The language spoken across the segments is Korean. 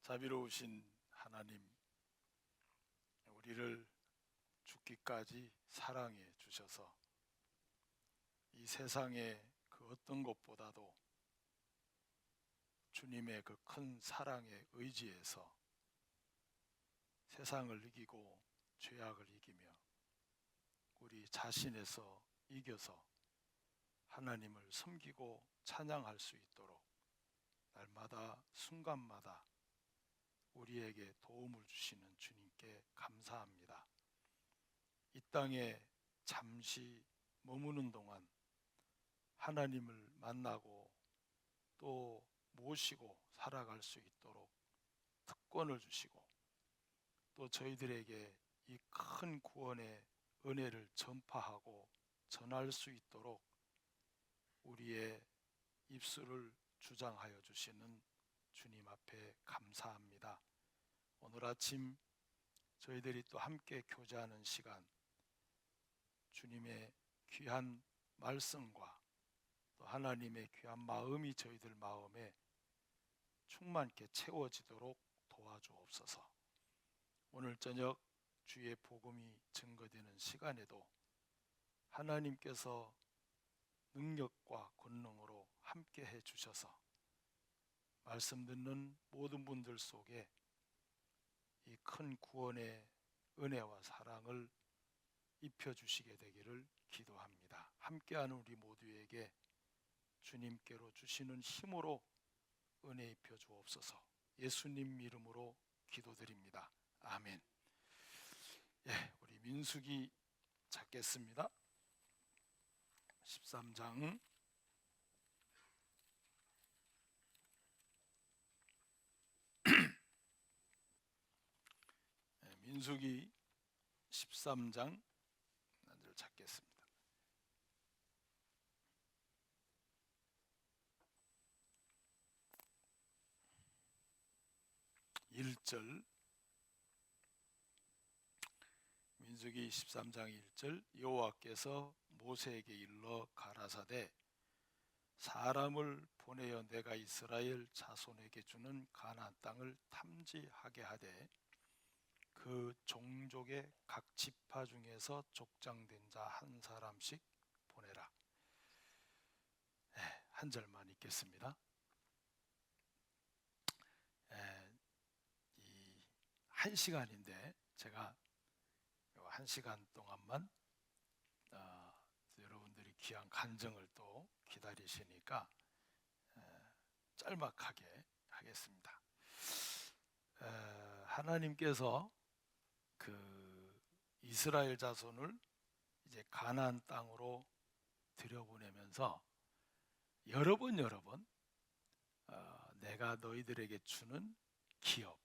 자비로우신 하나님, 우리를 죽기까지 사랑해 주셔서 이 세상의 그 어떤 것보다도 주님의 그 큰 사랑에 의지해서 세상을 이기고 죄악을 이기며 우리 자신에서 이겨서 하나님을 섬기고 찬양할 수 있도록 날마다 순간마다 우리에게 도움을 주시는 주님께 감사합니다. 이 땅에 잠시 머무는 동안 하나님을 만나고 또 모시고 살아갈 수 있도록 특권을 주시고 또 저희들에게 이 큰 구원의 은혜를 전파하고 전할 수 있도록 우리의 입술을 주장하여 주시는 주님 앞에 감사합니다. 오늘 아침 저희들이 또 함께 교제하는 시간, 주님의 귀한 말씀과 또 하나님의 귀한 마음이 저희들 마음에 충만케 채워지도록 도와주옵소서. 오늘 저녁 주의 복음이 증거되는 시간에도 하나님께서 능력과 권능으로 함께 해 주셔서 말씀 듣는 모든 분들 속에 이 큰 구원의 은혜와 사랑을 입혀주시게 되기를 기도합니다. 함께하는 우리 모두에게 주님께로 주시는 힘으로 은혜 입혀 주옵소서. 예수님 이름으로 기도드립니다. 아멘. 우리 민수기 찾겠습니다. 13장 민수기 13장 난절 찾겠습니다. 1절, 민수기 13장 1절. 여호와께서 모세에게 일러 가라사대 사람을 보내어 내가 이스라엘 자손에게 주는 가나안 땅을 탐지하게 하되 그 종족의 각 지파 중에서 족장된 자 한 사람씩 보내라. 한 절만 읽겠습니다. 이 한 시간인데 제가 한 시간 동안만 여러분들이 귀한 간증을 또 기다리시니까 짤막하게 하겠습니다. 하나님께서 그 이스라엘 자손을 이제 가나안 땅으로 들여보내면서 여러 번 내가 너희들에게 주는 기업,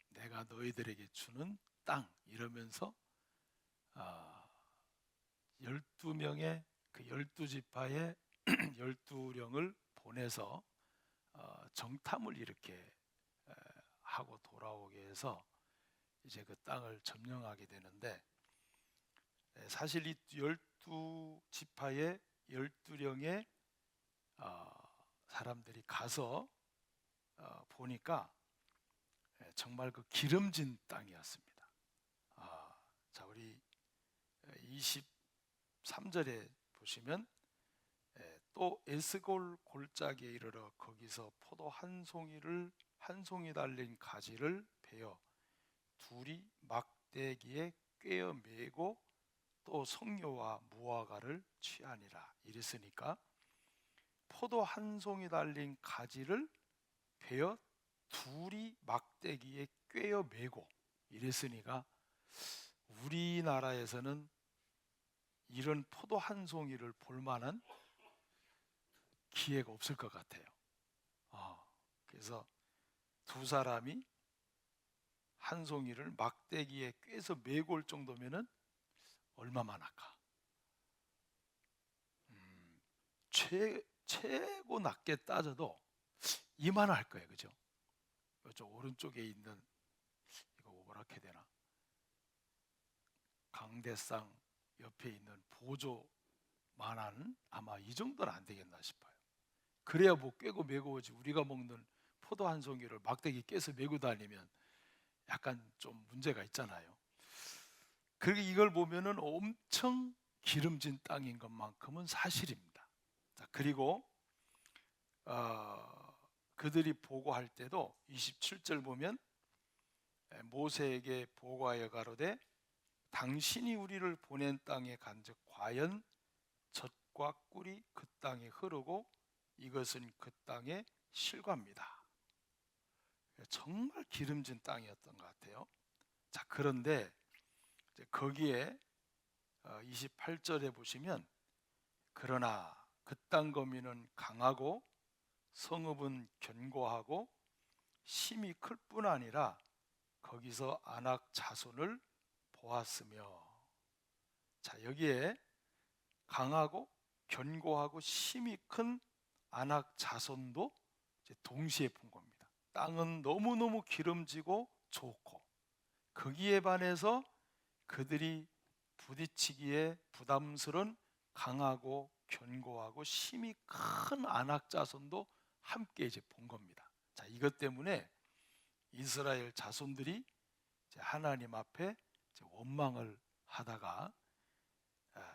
내가 너희들에게 주는 땅 이러면서 12명의 그 12지파의 12령을 보내서 정탐을 이렇게 하고 돌아오게 해서 이제 그 땅을 점령하게 되는데, 사실 이 12지파의 12령의 사람들이 가서 보니까 정말 그 기름진 땅이었습니다. 자, 우리 23절에 보시면 또 에스골 골짜기에 이르러 거기서 포도 한 송이 달린 가지를 베어 둘이 막대기에 꿰어 매고 또 성료와 무화과를 취하니라. 이랬으니까 포도 한 송이 달린 가지를 베어 둘이 막대기에 꿰어 매고 이랬으니까 우리나라에서는 이런 포도 한 송이를 볼 만한 기회가 없을 것 같아요. 그래서 두 사람이 한 송이를 막대기에 꿰서 메고 올 정도면은 얼마만 할까? 최고 낮게 따져도 이만할 거예요, 그죠? 이쪽 오른쪽에 있는 이거 뭐라 해야 되나? 강대상 옆에 있는 보조만한 아마 이 정도는 안 되겠나 싶어요. 그래야 뭐 꿰고 메고 오지. 우리가 먹는 포도 한 송이를 막대기 깨서 메고 다니면 약간 좀 문제가 있잖아요. 그리고 이걸 보면은 엄청 기름진 땅인 것만큼은 사실입니다. 자, 그리고 그들이 보고할 때도 27절 보면 모세에게 보고하여 가로되 당신이 우리를 보낸 땅에 간즉 과연 젖과 꿀이 그 땅에 흐르고 이것은 그 땅의 실과입니다. 정말 기름진 땅이었던 것 같아요. 자, 그런데 거기에 28절에 보시면 그러나 그 땅 거민은 강하고 성읍은 견고하고 심이 클 뿐 아니라 거기서 아낙 자손을 보았으며, 자, 여기에 강하고 견고하고 심이 큰 아낙 자손도 동시에 본 겁니다. 땅은 너무너무 기름지고 좋고 거기에 반해서 그들이 부딪히기에 부담스러운 강하고 견고하고 심이 큰 아낙 자손도 함께 본 겁니다. 자, 이것 때문에 이스라엘 자손들이 하나님 앞에 원망을 하다가,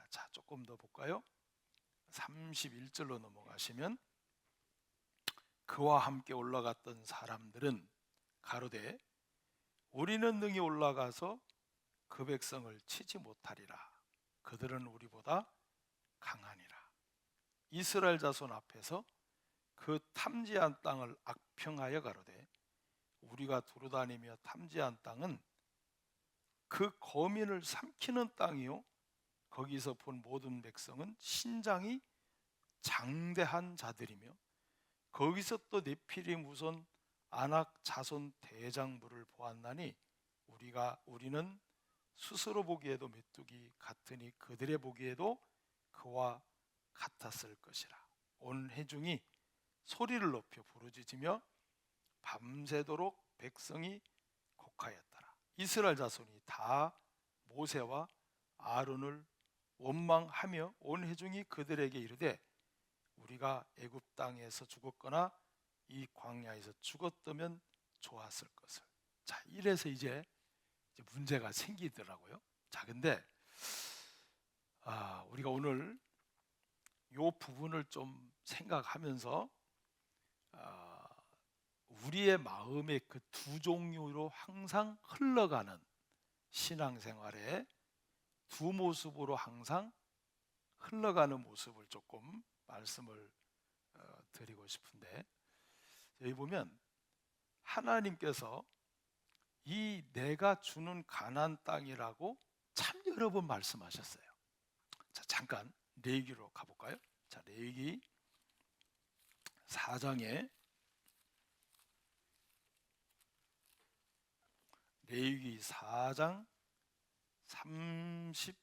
자, 조금 더 볼까요? 31절로 넘어가시면 그와 함께 올라갔던 사람들은 가로되 우리는 능히 올라가서 그 백성을 치지 못하리라. 그들은 우리보다 강하니라. 이스라엘 자손 앞에서 그 탐지한 땅을 악평하여 가로되 우리가 두루다니며 탐지한 땅은 그 거민을 삼키는 땅이요 거기서 본 모든 백성은 신장이 장대한 자들이며 거기서 또 네피림 우선 아낙 자손 대장부를 보았나니 우리는 스스로 보기에도 메뚜기 같으니 그들의 보기에도 그와 같았을 것이라. 온 회중이 소리를 높여 부르짖으며 밤새도록 백성이 곡하였더라. 이스라엘 자손이 다 모세와 아론을 원망하며 온 회중이 그들에게 이르되 우리가 애굽 땅에서 죽었거나 이 광야에서 죽었다면 좋았을 것을. 자, 이래서 이제 문제가 생기더라고요. 자, 근데 우리가 오늘 이 부분을 좀 생각하면서 우리의 마음의 그 두 종류로 항상 흘러가는 신앙생활의 두 모습으로 항상 흘러가는 모습을 조금 말씀을 드리고 싶은데, 여기 보면 하나님께서 이 내가 주는 가나안 땅이라고 참 여러 번 말씀하셨어요. 자, 잠깐 레위기로 가볼까요? 자, 레위기 4장에 레위기 4장 30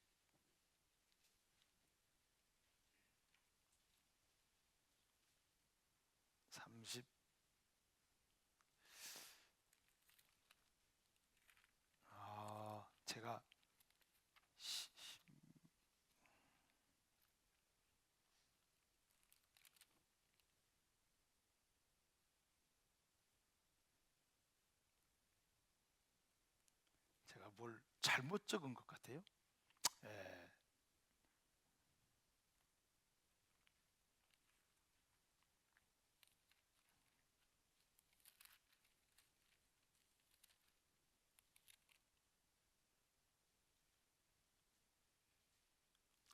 제가 뭘 잘못 적은 것 같아요. 예.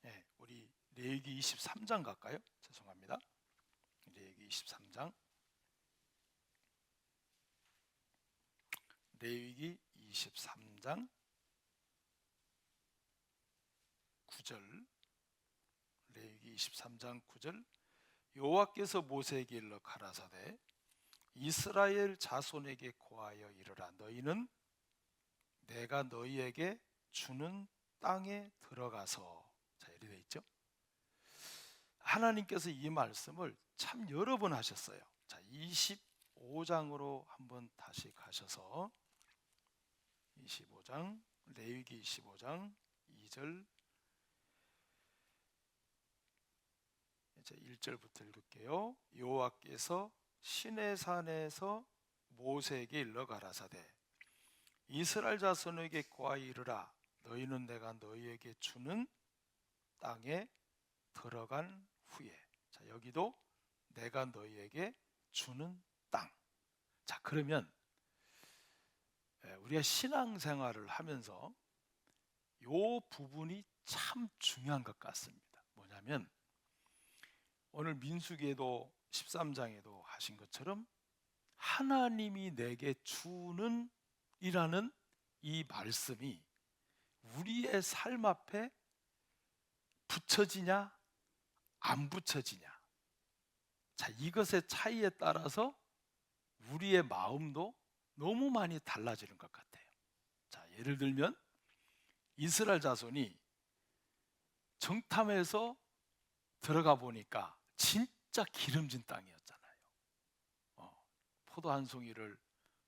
예, 우리 레위기 23장 갈까요? 죄송합니다. 레위기 23장. 레위기 23장 9절. 레위기 23장 9절. 여호와께서 모세에게 일러 가라사대 이스라엘 자손에게 고하여 이르라 너희는 내가 너희에게 주는 땅에 들어가서. 자, 이렇게 돼 있죠. 하나님께서 이 말씀을 참 여러 번 하셨어요. 자, 25장으로 한번 다시 가셔서 25장 레위기 25장 2절 이제 1절부터 읽을게요. 여호와께서 시내산에서 모세에게 일러 가라사대 이스라엘 자손에게 고하여 이르라 너희는 내가 너희에게 주는 땅에 들어간 후에 자 여기도 내가 너희에게 주는 땅. 자 그러면 우리가 신앙생활을 하면서 이 부분이 참 중요한 것 같습니다. 뭐냐면 오늘 민수기에도 13장에도 하신 것처럼 하나님이 내게 주는 이라는 이 말씀이 우리의 삶 앞에 붙여지냐 안 붙여지냐 자 이것의 차이에 따라서 우리의 마음도 너무 많이 달라지는 것 같아요. 자 예를 들면 이스라엘 자손이 정탐해서 들어가 보니까 진짜 기름진 땅이었잖아요. 포도 한 송이를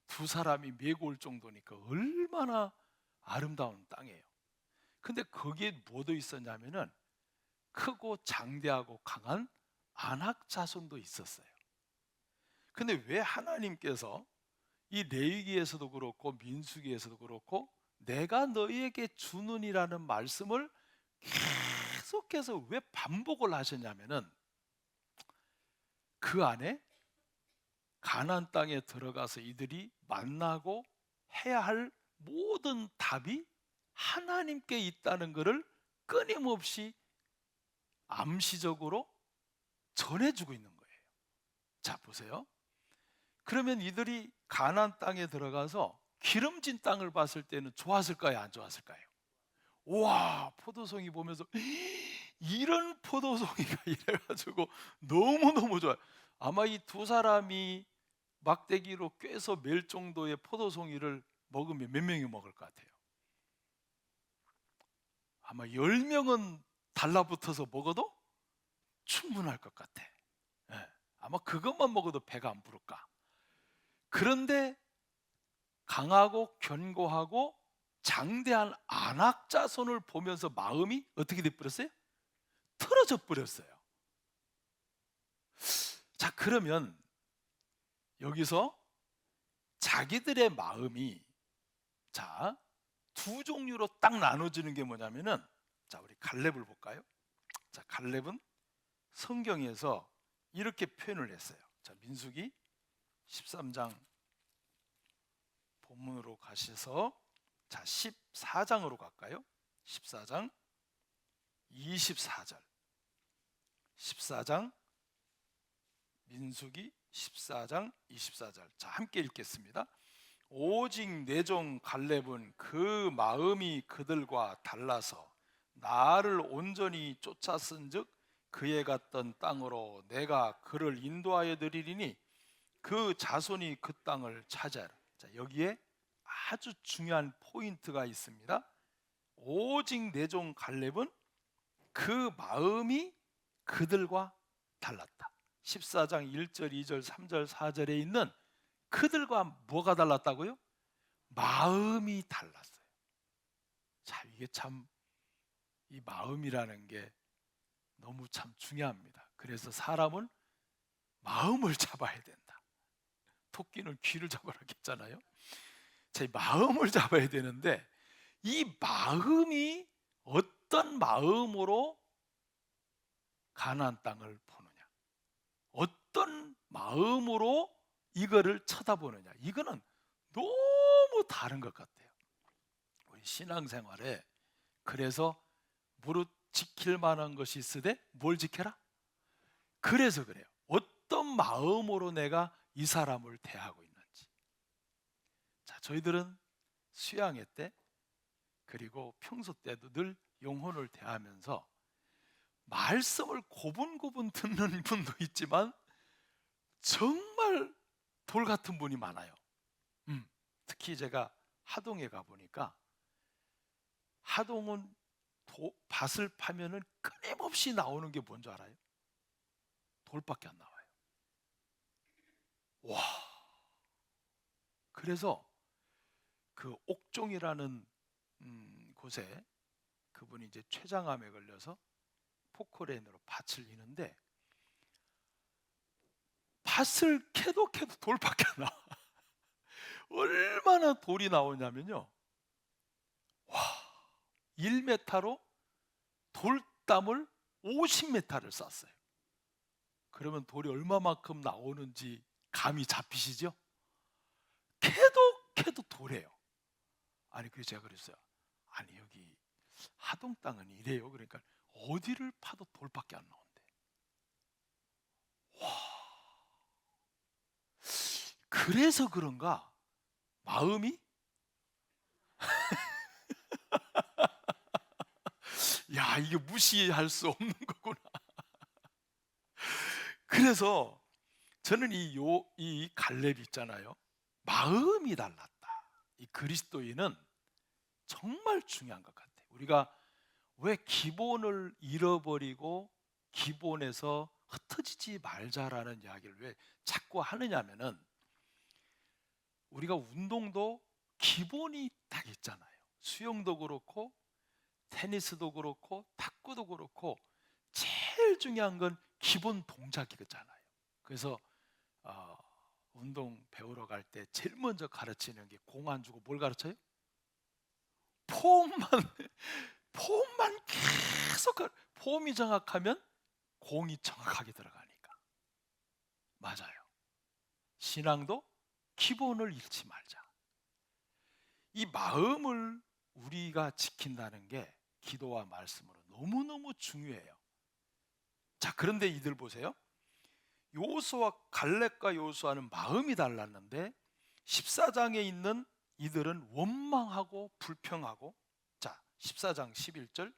두 사람이 메고 올 정도니까 얼마나 아름다운 땅이에요. 근데 거기에 뭐도 있었냐면은 크고 장대하고 강한 아낙 자손도 있었어요. 근데 왜 하나님께서 이 레위기에서도 그렇고 민수기에서도 그렇고 내가 너희에게 주느니라는 말씀을 계속해서 왜 반복을 하셨냐면은 그 안에 가나안 땅에 들어가서 이들이 만나고 해야 할 모든 답이 하나님께 있다는 것을 끊임없이 암시적으로 전해주고 있는 거예요. 자 보세요. 그러면 이들이 가나안 땅에 들어가서 기름진 땅을 봤을 때는 좋았을까요? 안 좋았을까요? 와 포도송이 보면서 이런 포도송이가 이래가지고 너무너무 좋아요. 아마 이 두 사람이 막대기로 꿰서 멜 정도의 포도송이를 먹으면 몇 명이 먹을 것 같아요? 아마 10명은 달라붙어서 먹어도 충분할 것 같아. 아마 그것만 먹어도 배가 안 부를까. 그런데 강하고 견고하고 장대한 아낙 자손을 보면서 마음이 어떻게 돼 버렸어요? 틀어져 버렸어요. 자 그러면 여기서 자기들의 마음이 자 두 종류로 딱 나눠지는 게 뭐냐면은 자 우리 갈렙을 볼까요? 자 갈렙은 성경에서 이렇게 표현을 했어요. 자 민수기 13장 본문으로 가셔서 자 14장으로 갈까요? 14장 24절 14장 민수기 14장 24절 자 함께 읽겠습니다. 오직 내 종 갈렙은 그 마음이 그들과 달라서 나를 온전히 쫓았은즉 그에 갔던 땅으로 내가 그를 인도하여 드리리니 그 자손이 그 땅을 차지하라. 자 여기에 아주 중요한 포인트가 있습니다. 오직 내 종 갈렙은 그 마음이 그들과 달랐다. 14장 1절, 2절, 3절, 4절에 있는 그들과 뭐가 달랐다고요? 마음이 달랐어요. 자, 이게 참 이 마음이라는 게 너무 참 중요합니다. 그래서 사람은 마음을 잡아야 된다. 토끼는 귀를 잡아라 했잖아요. 자, 이 마음을 잡아야 되는데 이 마음이 어떤 마음으로 가나안 땅을 보느냐, 어떤 마음으로 이거를 쳐다보느냐, 이거는 너무 다른 것 같아요. 우리 신앙생활에 그래서 무릇 지킬 만한 것이 있으되 뭘 지켜라? 그래서 그래요. 어떤 마음으로 내가 이 사람을 대하고 있는지. 자, 저희들은 수양회 때 그리고 평소 때도 늘 영혼을 대하면서 말씀을 고분고분 듣는 분도 있지만 정말 돌 같은 분이 많아요. 특히 제가 하동에 가보니까 하동은 밭을 파면은 끊임없이 나오는 게 뭔지 알아요? 돌밖에 안 나와요. 와. 그래서 그 옥종이라는 곳에 그분이 이제 췌장암에 걸려서 포크레인으로 밭을 이는데 밭을 캐도 돌밖에 안 나와. 얼마나 돌이 나오냐면요, 와, 1m로 돌담을 50m를 쌌어요. 그러면 돌이 얼마만큼 나오는지 감이 잡히시죠? 캐도 돌이에요. 아니, 그래서 제가 그랬어요. 아니, 여기 하동 땅은 이래요. 그러니까 어디를 파도 돌밖에 안 나온대. 와, 그래서 그런가 마음이 야, 이게 무시할 수 없는 거구나. 그래서 저는 이 갈렙 있잖아요, 마음이 달랐다. 이 그리스도인은 정말 중요한 것 같아요. 우리가 왜 기본을 잃어버리고 기본에서 흩어지지 말자라는 이야기를 왜 자꾸 하느냐면은, 우리가 운동도 기본이 딱 있잖아요. 수영도 그렇고 테니스도 그렇고 탁구도 그렇고 제일 중요한 건 기본 동작이잖아요. 그래서 운동 배우러 갈 때 제일 먼저 가르치는 게, 공 안 주고 뭘 가르쳐요? 폼만 폼만 계속 폼이 정확하면 공이 정확하게 들어가니까. 맞아요. 신앙도 기본을 잃지 말자. 이 마음을 우리가 지킨다는 게 기도와 말씀으로 너무너무 중요해요. 자, 그런데 이들 보세요. 요수와 갈렙과 요수아는 마음이 달랐는데 14장에 있는 이들은 원망하고 불평하고. 자, 14장 11절,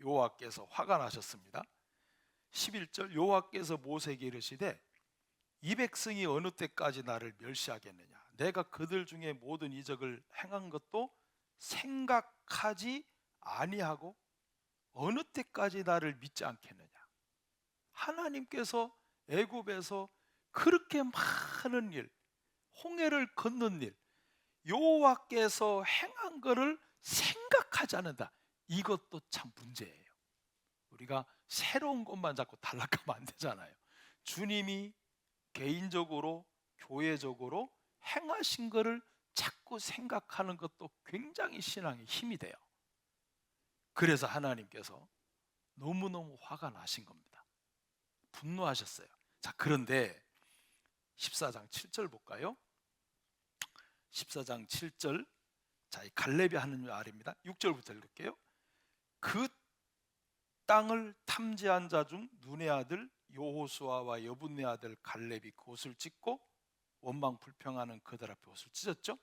여호와께서 화가 나셨습니다. 11절, 여호와께서 모세에게 이르시되 이 백성이 어느 때까지 나를 멸시하겠느냐. 내가 그들 중에 모든 이적을 행한 것도 생각하지 아니하고 어느 때까지 나를 믿지 않겠느냐. 하나님께서 애굽에서 그렇게 많은 일, 홍해를 건넌 일, 여호와께서 행한 것을 생각하지 않는다. 이것도 참 문제예요. 우리가 새로운 것만 자꾸 달락하면 안 되잖아요. 주님이 개인적으로 교회적으로 행하신 것을 자꾸 생각하는 것도 굉장히 신앙의 힘이 돼요. 그래서 하나님께서 너무너무 화가 나신 겁니다. 분노하셨어요. 자, 그런데 14장 7절 볼까요? 14장 7절, 자, 이 갈렙이 하는 말입니다. 6절부터 읽을게요. 그 땅을 탐지한 자 중 눈의 아들 여호수아와 여분네 아들 갈렙이 그 옷을 찢고 원망 불평하는 그들 앞에 옷을 찢었죠.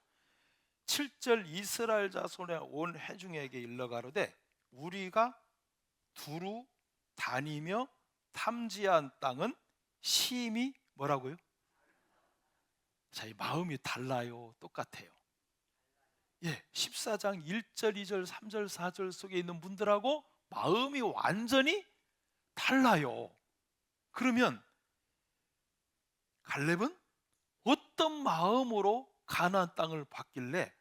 7절, 이스라엘 자손의 온 회중에게 일러 가로되 우리가 두루 다니며 탐지한 땅은 심히 뭐라고요? 자, 이 마음이 달라요, 똑같아요? 예, 14장 1절, 2절, 3절, 4절 속에 있는 분들하고 마음이 완전히 달라요. 그러면 갈렙은 어떤 마음으로 가나안 땅을 봤길래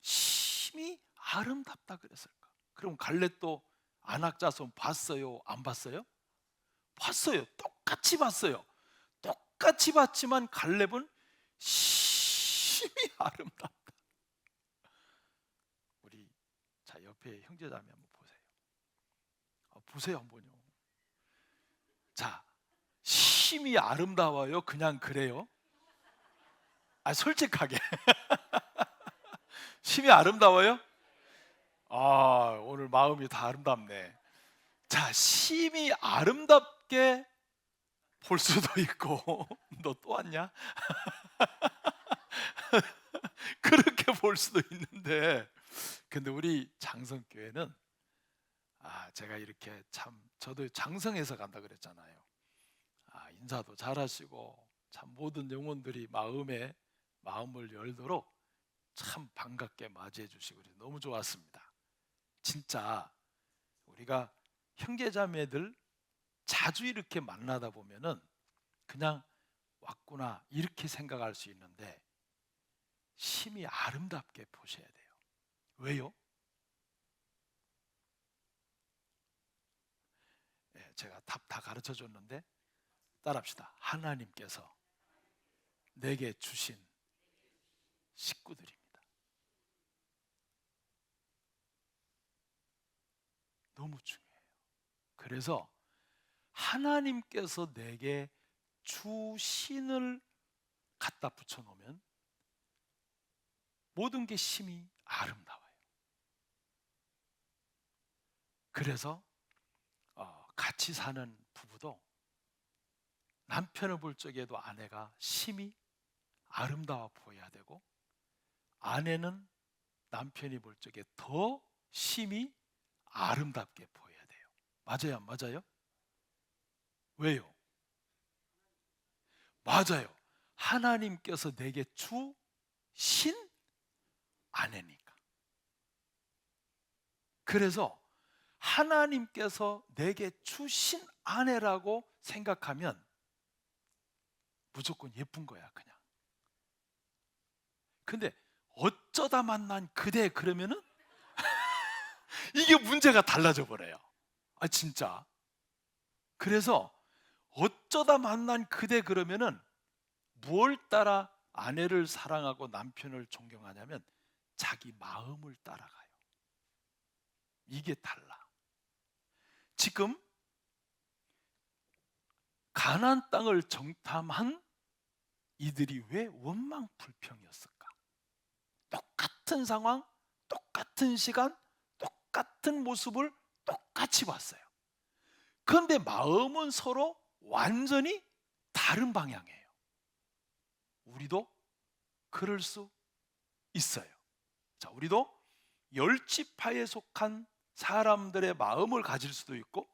심히 아름답다 그랬을까? 그럼 갈렙도 아낙 자손 봤어요, 안 봤어요? 봤어요. 똑같이 봤어요. 똑같이 봤지만 갈렙은 심히 아름답다. 우리 자, 옆에 형제자매 한번 보세요. 보세요 한번요. 자, 심히 아름다워요? 그냥 그래요? 솔직하게. 심히 아름다워요? 오늘 마음이 다 아름답네. 자, 심히 아름답게 볼 수도 있고 너 또 왔냐? 그렇게 볼 수도 있는데, 근데 우리 장성교회는 제가 이렇게 참, 저도 장성에서 간다 그랬잖아요. 인사도 잘하시고 참 모든 영혼들이 마음을 열도록 참 반갑게 맞이해 주시고 너무 좋았습니다. 진짜 우리가 형제자매들 자주 이렇게 만나다 보면은 그냥 왔구나 이렇게 생각할 수 있는데 심히 아름답게 보셔야 돼요. 왜요? 제가 답 다 가르쳐 줬는데 따라합시다. 하나님께서 내게 주신 식구들입니다. 너무 중요해요. 그래서 하나님께서 내게 주신을 갖다 붙여놓으면 모든 게 심히 아름다워요. 그래서 같이 사는 부부도 남편을 볼 적에도 아내가 심히 아름다워 보여야 되고, 아내는 남편이 볼 적에 더 심히 아름답게 보여야 돼요. 맞아요, 안 맞아요? 왜요? 맞아요. 하나님께서 내게 주신 아내니까. 그래서 하나님께서 내게 주신 아내라고 생각하면 무조건 예쁜 거야, 그냥. 근데 어쩌다 만난 그대 그러면은 이게 문제가 달라져 버려요. 진짜. 그래서 어쩌다 만난 그대 그러면은 무엇 따라 아내를 사랑하고 남편을 존경하냐면 자기 마음을 따라가요. 이게 달라. 지금 가나안 땅을 정탐한 이들이 왜 원망 불평이었을까? 똑같은 상황, 똑같은 시간, 똑같은 모습을 똑같이 봤어요. 그런데 마음은 서로 완전히 다른 방향이에요. 우리도 그럴 수 있어요. 자, 우리도 열지파에 속한 사람들의 마음을 가질 수도 있고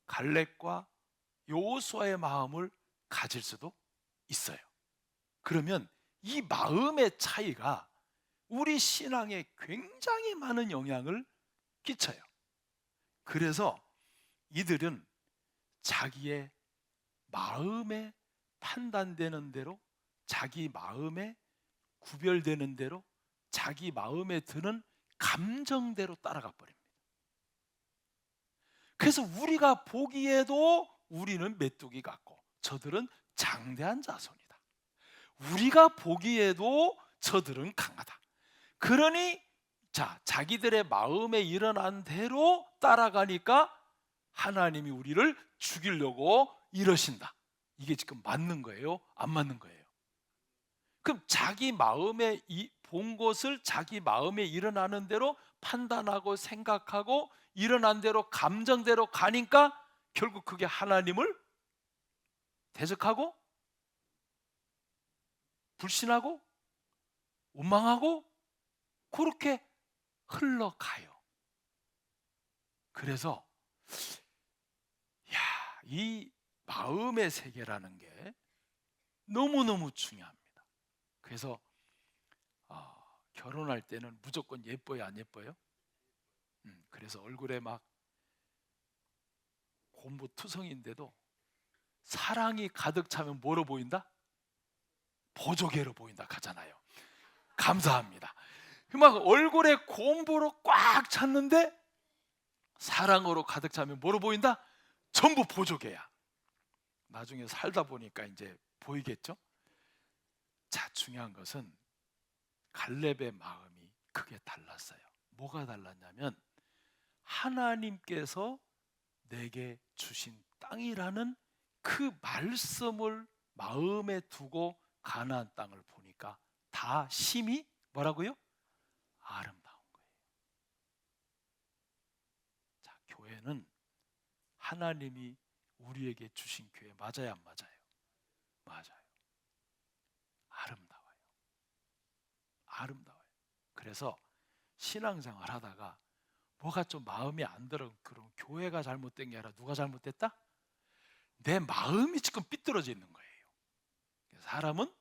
갈렙과 여호수아의 마음을 가질 수도 있어요. 그러면 이 마음의 차이가 우리 신앙에 굉장히 많은 영향을 끼쳐요. 그래서 이들은 자기의 마음에 판단되는 대로, 자기 마음에 구별되는 대로, 자기 마음에 드는 감정대로 따라가 버립니다. 그래서 우리가 보기에도 우리는 메뚜기 같고 저들은 장대한 자손이다. 우리가 보기에도 저들은 강하다. 그러니 자기들의 마음에 일어난 대로 따라가니까 하나님이 우리를 죽이려고 이러신다. 이게 지금 맞는 거예요? 안 맞는 거예요? 그럼 자기 마음에 본 것을 자기 마음에 일어나는 대로 판단하고 생각하고 일어난 대로 감정대로 가니까 결국 그게 하나님을 대적하고 불신하고 원망하고 그렇게 흘러가요. 그래서 이 마음의 세계라는 게 너무너무 중요합니다. 그래서 결혼할 때는 무조건 예뻐요, 안 예뻐요? 그래서 얼굴에 막 곰보투성인데도 사랑이 가득 차면 뭐로 보인다? 보조개로 보인다 하잖아요. 감사합니다. 막 얼굴에 곰보로 꽉 찼는데 사랑으로 가득 차면 뭐로 보인다? 전부 보조개야. 나중에 살다 보니까 이제 보이겠죠? 자, 중요한 것은 갈렙의 마음이 크게 달랐어요. 뭐가 달랐냐면 하나님께서 내게 주신 땅이라는 그 말씀을 마음에 두고 가나안 땅을 보니까 다 심히 뭐라고요? 아름다운 거예요. 자, 교회는 하나님이 우리에게 주신 교회 맞아요, 안 맞아요? 맞아요. 아름다워요. 아름다워요. 그래서 신앙생활 하다가 뭐가 좀 마음에 안 들어, 그럼 교회가 잘못된 게 아니라 누가 잘못됐다? 내 마음이 지금 삐뚤어져 있는 거예요. 사람은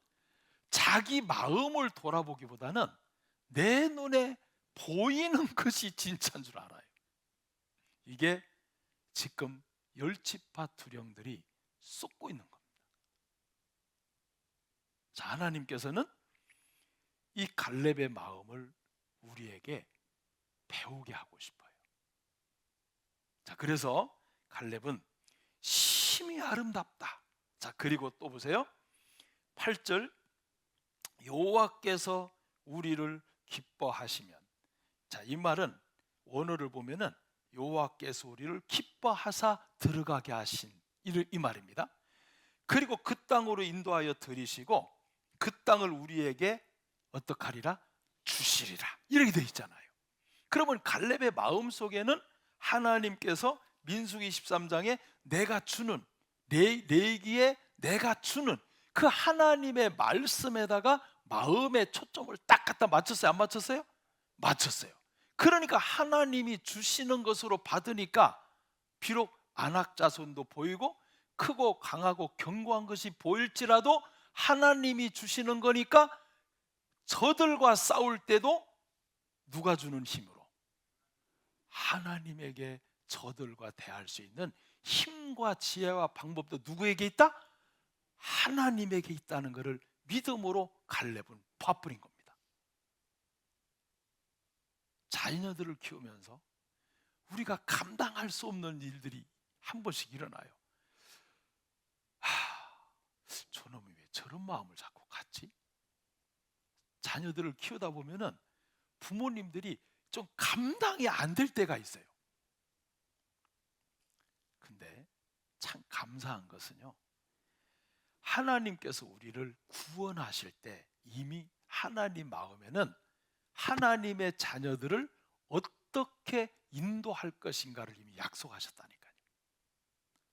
자기 마음을 돌아보기보다는 내 눈에 보이는 것이 진짜인 줄 알아요. 이게 지금 열지파 두령들이 쏟고 있는 겁니다. 자, 하나님께서는 이 갈렙의 마음을 우리에게 배우게 하고 싶어요. 자, 그래서 갈렙은 심히 아름답다. 자, 그리고 또 보세요. 8절, 여호와께서 우리를 기뻐하시면. 자, 이 말은 원어를 보면은 여호와께서 우리를 기뻐하사 들어가게 하신 이 말입니다. 그리고 그 땅으로 인도하여 들이시고 그 땅을 우리에게 어떡하리라? 주시리라. 이렇게 되어 있잖아요. 그러면 갈렙의 마음속에는 하나님께서 민수기 13장에 내가 주는, 레위기에 내가 주는 그 하나님의 말씀에다가 마음의 초점을 딱 갖다 맞췄어요? 안 맞췄어요? 맞췄어요. 그러니까 하나님이 주시는 것으로 받으니까 비록 안악 자손도 보이고 크고 강하고 견고한 것이 보일지라도 하나님이 주시는 거니까 저들과 싸울 때도 누가 주는 힘으로? 하나님에게 저들과 대할 수 있는 힘과 지혜와 방법도 누구에게 있다? 하나님에게 있다는 것을 믿음으로 갈렙은 봐버린 겁니다. 자녀들을 키우면서 우리가 감당할 수 없는 일들이 한 번씩 일어나요. 저놈이 왜 저런 마음을 자꾸 갖지? 자녀들을 키우다 보면은 부모님들이 좀 감당이 안 될 때가 있어요. 근데 참 감사한 것은요, 하나님께서 우리를 구원하실 때 이미 하나님 마음에는 하나님의 자녀들을 어떻게 인도할 것인가를 이미 약속하셨다니까요.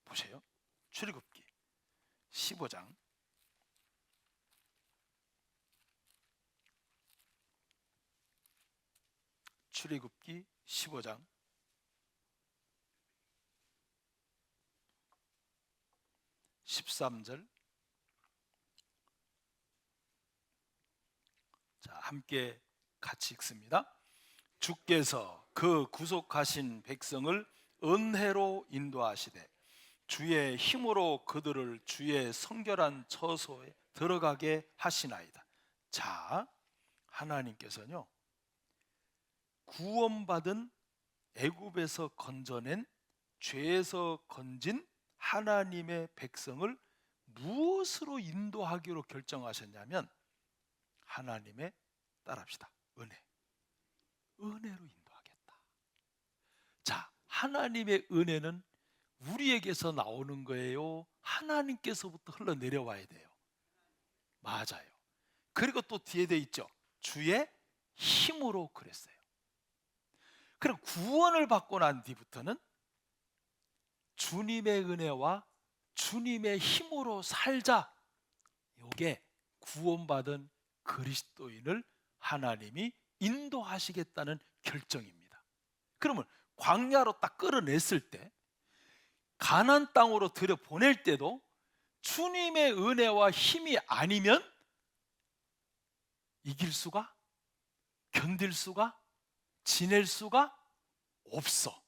보세요. 출애굽기 15장 출애굽기 15장 13절. 자, 함께 같이 읽습니다. 주께서 그 구속하신 백성을 은혜로 인도하시되 주의 힘으로 그들을 주의 성결한 처소에 들어가게 하시나이다. 자, 하나님께서는요, 구원받은 애굽에서 건져낸 죄에서 건진 하나님의 백성을 무엇으로 인도하기로 결정하셨냐면 하나님의, 따라합시다, 은혜로 인도하겠다. 자, 하나님의 은혜는 우리에게서 나오는 거예요? 하나님께서부터 흘러내려와야 돼요? 맞아요. 그리고 또 뒤에 돼 있죠. 주의 힘으로 그랬어요. 그럼 구원을 받고 난 뒤부터는 주님의 은혜와 주님의 힘으로 살자. 이게 구원받은 그리스도인을 하나님이 인도하시겠다는 결정입니다. 그러면 광야로 딱 끌어냈을 때, 가나안 땅으로 들여보낼 때도 주님의 은혜와 힘이 아니면 이길 수가, 견딜 수가, 지낼 수가 없어.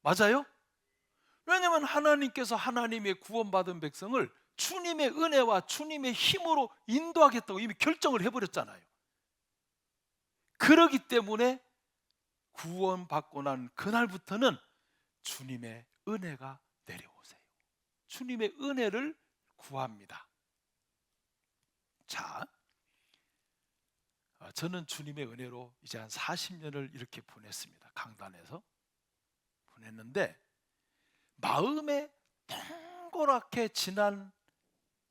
맞아요? 왜냐하면 하나님께서 하나님의 구원받은 백성을 주님의 은혜와 주님의 힘으로 인도하겠다고 이미 결정을 해버렸잖아요. 그러기 때문에 구원받고 난 그날부터는 주님의 은혜가 내려오세요. 주님의 은혜를 구합니다. 자, 저는 주님의 은혜로 이제 한 40년을 이렇게 보냈습니다. 강단에서 보냈는데 마음에 동그랗게 지난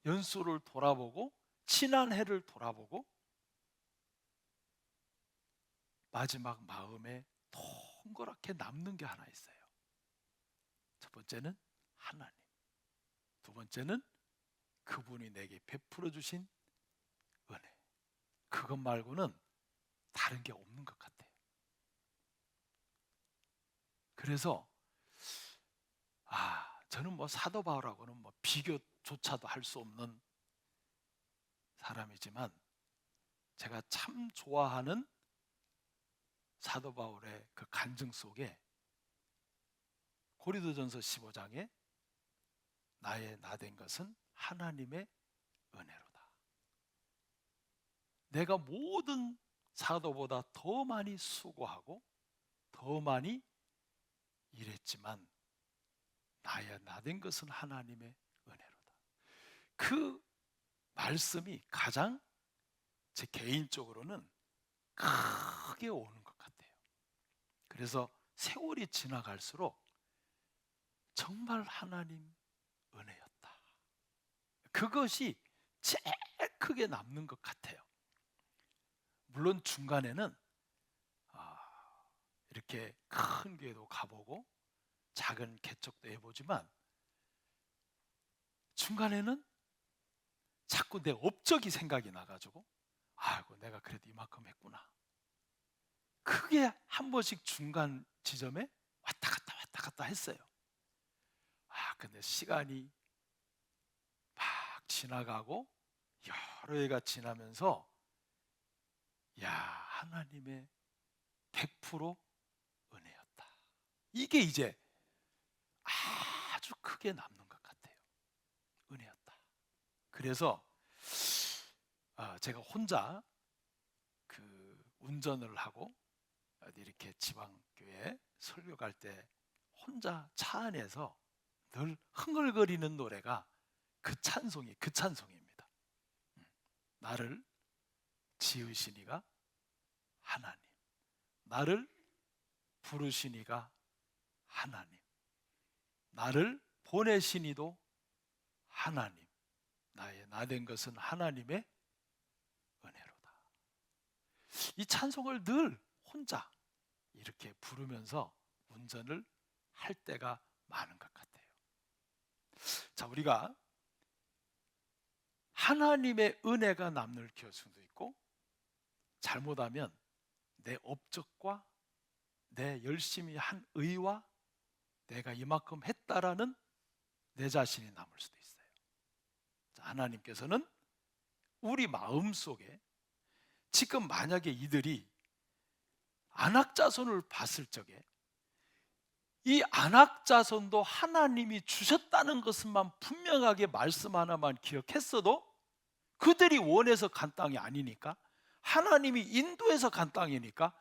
연수를 돌아보고 지난 해를 돌아보고 마지막 마음에 동그랗게 남는 게 하나 있어요. 첫 번째는 하나님, 두 번째는 그분이 내게 베풀어 주신 은혜. 그것 말고는 다른 게 없는 것 같아요. 그래서 저는 뭐 사도 바울하고는 뭐 비교조차도 할 수 없는 사람이지만 제가 참 좋아하는 사도 바울의 그 간증 속에 고린도전서 15장에 나의 나된 것은 하나님의 은혜로다. 내가 모든 사도보다 더 많이 수고하고 더 많이 일했지만 나의 나된 것은 하나님의 은혜로다. 그 말씀이 가장 제 개인적으로는 크게 오는 것 같아요. 그래서 세월이 지나갈수록 정말 하나님 은혜였다. 그것이 제일 크게 남는 것 같아요. 물론 중간에는 이렇게 큰 교회도 가보고 작은 개척도 해보지만 중간에는 자꾸 내 업적이 생각이 나가지고 아이고 내가 그래도 이만큼 했구나. 크게 한 번씩 중간 지점에 왔다 갔다 했어요. 근데 시간이 막 지나가고 여러 해가 지나면서 야, 하나님의 100% 은혜였다. 이게 이제 아주 크게 남는 것 같아요. 은혜였다. 그래서 제가 혼자 그 운전을 하고 어디 이렇게 지방교회 설교 갈 때 혼자 차 안에서 늘 흥얼거리는 노래가 그 찬송입니다. 나를 지으시니가 하나님, 나를 부르시니가 하나님, 나를 보내시니도 하나님, 나의 나된 것은 하나님의 은혜로다. 이 찬송을 늘 혼자 이렇게 부르면서 운전을 할 때가 많은 것 같아요. 자, 우리가 하나님의 은혜가 남는 교수도 있고 잘못하면 내 업적과 내 열심히 한 의와 내가 이만큼 했다라는 내 자신이 남을 수도 있어요. 자, 하나님께서는 우리 마음속에 지금 만약에 이들이 안악자손을 봤을 적에 이 안악자손도 하나님이 주셨다는 것만 분명하게 말씀 하나만 기억했어도 그들이 원해서 간 땅이 아니니까 하나님이 인도해서 간 땅이니까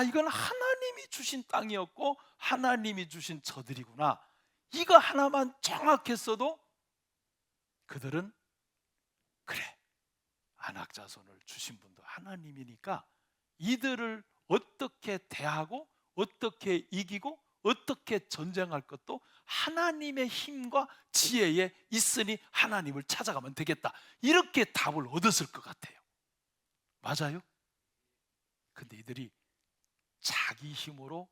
이건 하나님이 주신 땅이었고 하나님이 주신 저들이구나. 이거 하나만 정확했어도 그들은 그래, 안악자손을 주신 분도 하나님이니까 이들을 어떻게 대하고 어떻게 이기고 어떻게 전쟁할 것도 하나님의 힘과 지혜에 있으니 하나님을 찾아가면 되겠다. 이렇게 답을 얻었을 것 같아요. 맞아요? 근데 이들이 자기 힘으로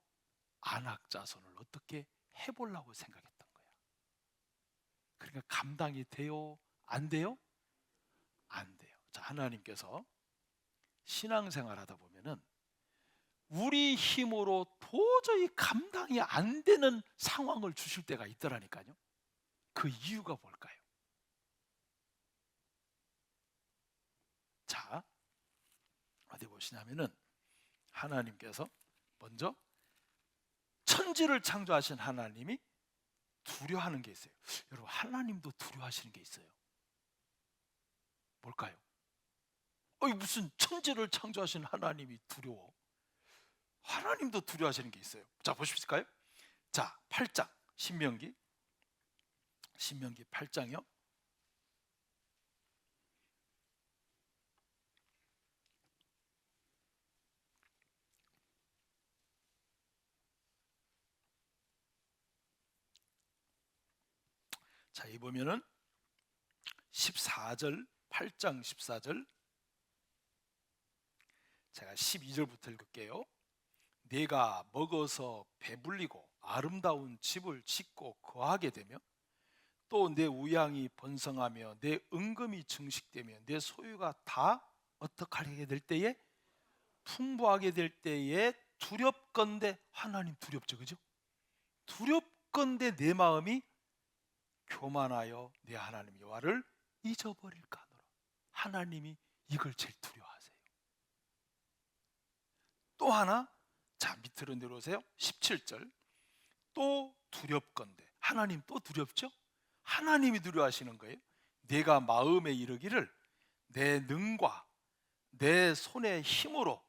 안악자손을 어떻게 해보려고 생각했던 거야. 그러니까 감당이 돼요? 안 돼요? 안 돼요. 자, 하나님께서 신앙생활 하다 보면은 우리 힘으로 도저히 감당이 안 되는 상황을 주실 때가 있더라니까요. 그 이유가 뭘까요? 자, 어디 보시냐면은 하나님께서 먼저 천지를 창조하신 하나님이 두려워하는 게 있어요. 여러분, 하나님도 두려워하시는 게 있어요. 뭘까요? 무슨 천지를 창조하신 하나님이 두려워? 하나님도 두려워하시는 게 있어요. 자, 보십시까요? 자, 8장 신명기 8장이요. 자, 이 보면은 14절, 8장 14절, 제가 12절부터 읽을게요. 내가 먹어서 배불리고 아름다운 집을 짓고 거하게 되며 또 내 우양이 번성하며 내 은금이 증식되며 내 소유가 다 어떻게 하게 될 때에 풍부하게 될 때에 두렵건대, 하나님 두렵죠, 그죠? 두렵건대 내 마음이 교만하여 내 하나님 여호와를 잊어버릴까 하노라. 하나님이 이걸 제일 두려워하세요. 또 하나, 자, 밑으로 내려오세요. 17절. 또 두렵건대, 하나님 또 두렵죠? 하나님이 두려워하시는 거예요. 내가 마음에 이르기를 내 능과 내 손의 힘으로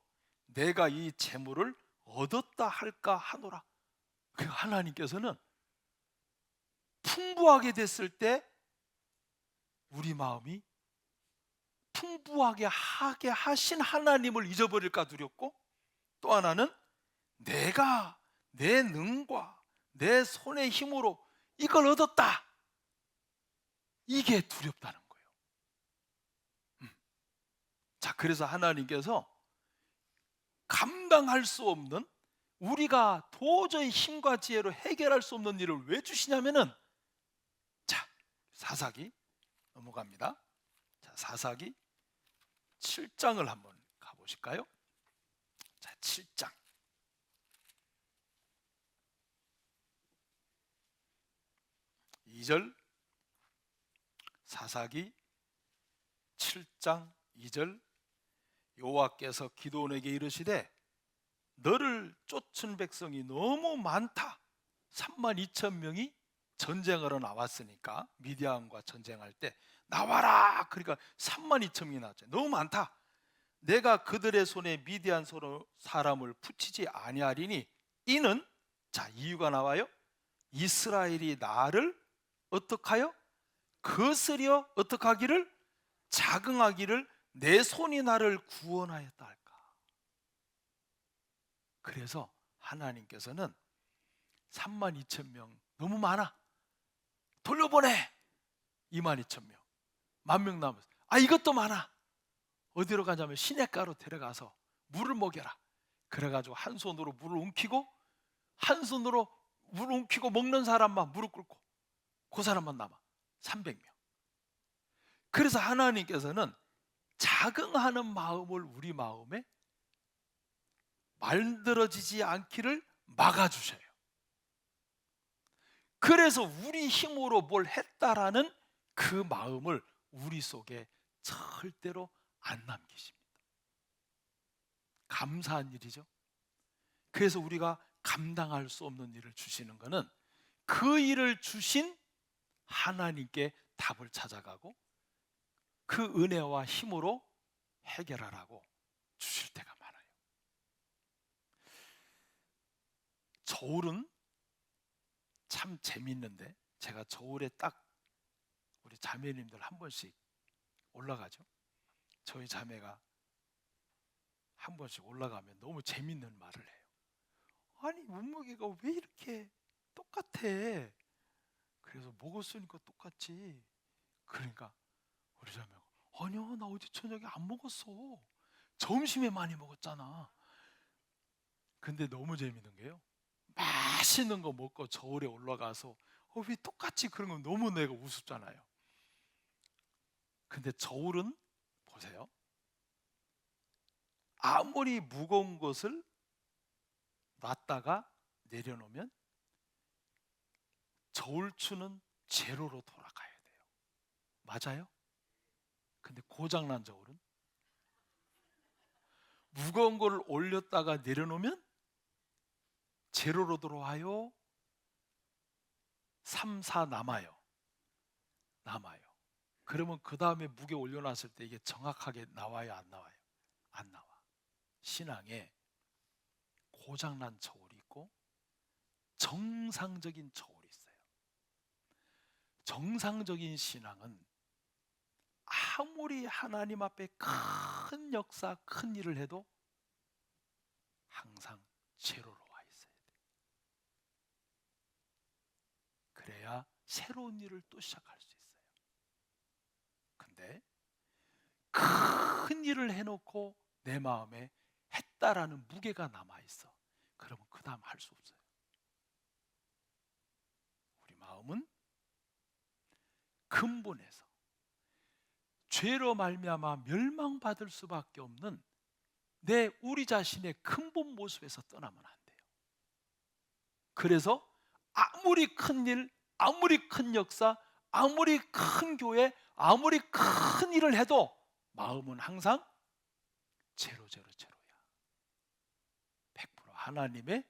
내가 이 재물을 얻었다 할까 하노라. 그 하나님께서는 풍부하게 됐을 때 우리 마음이 풍부하게 하게 하신 하나님을 잊어버릴까 두렵고, 또 하나는 내가 내 능과 내 손의 힘으로 이걸 얻었다, 이게 두렵다는 거예요. 자, 그래서 하나님께서 감당할 수 없는, 우리가 도저히 힘과 지혜로 해결할 수 없는 일을 왜 주시냐면은, 자, 사사기 넘어갑니다. 자, 사사기 7장을 한번 가보실까요? 자, 7장 2절, 사사기 7장 2절. 여호와께서 기드온에게 이르시되 너를 쫓은 백성이 너무 많다. 32,000명이 전쟁하러 나왔으니까, 미디안과 전쟁할 때 나와라. 그러니까 32,000명이 나왔죠. 너무 많다. 내가 그들의 손에 미디안 사람을 붙이지 아니하리니, 이는, 자, 이유가 나와요. 이스라엘이 나를 어떡하여? 거스려 어떡하기를? 자긍하기를 내 손이 나를 구원하였다 할까. 그래서 하나님께서는 32,000명 너무 많아, 돌려보내. 22,000명, 10,000명 남았어. 이것도 많아. 어디로 가냐면 시냇가로 데려가서 물을 먹여라. 그래가지고 한 손으로 물을 움키고, 한 손으로 물을 움키고 먹는 사람만 무릎 꿇고, 그 사람만 남아. 300명. 그래서 하나님께서는 자긍하는 마음을 우리 마음에 만들어지지 않기를 막아주셔요. 그래서 우리 힘으로 뭘 했다라는 그 마음을 우리 속에 절대로 안 남기십니다. 감사한 일이죠. 그래서 우리가 감당할 수 없는 일을 주시는 것은 그 일을 주신 하나님께 답을 찾아가고 그 은혜와 힘으로 해결하라고 주실 때가 많아요. 저울은 참 재밌는데, 제가 저울에 딱 우리 자매님들 한 번씩 올라가죠. 저희 자매가 한 번씩 올라가면 너무 재밌는 말을 해요. 아니, 몸무게가 왜 이렇게 똑같아? 그래서 먹었으니까 똑같지. 그러니까 우리 자매가, 아니야, 나 어제 저녁에 안 먹었어. 점심에 많이 먹었잖아. 근데 너무 재밌는 게요, 맛있는 거 먹고 저울에 올라가서 왜 똑같지? 그런 건 너무 내가 우습잖아요. 근데 저울은 보세요, 아무리 무거운 것을 놨다가 내려놓으면 저울추는 제로로 돌아가야 돼요. 맞아요? 근데 고장난 저울은 무거운 거를 올렸다가 내려놓으면 제로로 들어와요? 3, 4 남아요? 그러면 그 다음에 무게 올려놨을 때 이게 정확하게 나와요? 안 나와요? 안 나와. 신앙에 고장난 저울이 있고 정상적인 저울이 있어요. 정상적인 신앙은 아무리 하나님 앞에 큰 역사, 큰 일을 해도 항상 제로로 와 있어야 돼요. 그래야 새로운 일을 또 시작할 수 있어요. 근데 큰 일을 해놓고 내 마음에 했다라는 무게가 남아있어. 그러면 그 다음 할 수 없어요. 우리 마음은 근본에서 죄로 말미암아 멸망받을 수밖에 없는 우리 자신의 근본 모습에서 떠나면 안 돼요. 그래서 아무리 큰 일, 아무리 큰 역사, 아무리 큰 교회, 아무리 큰 일을 해도 마음은 항상 제로야. 100% 하나님의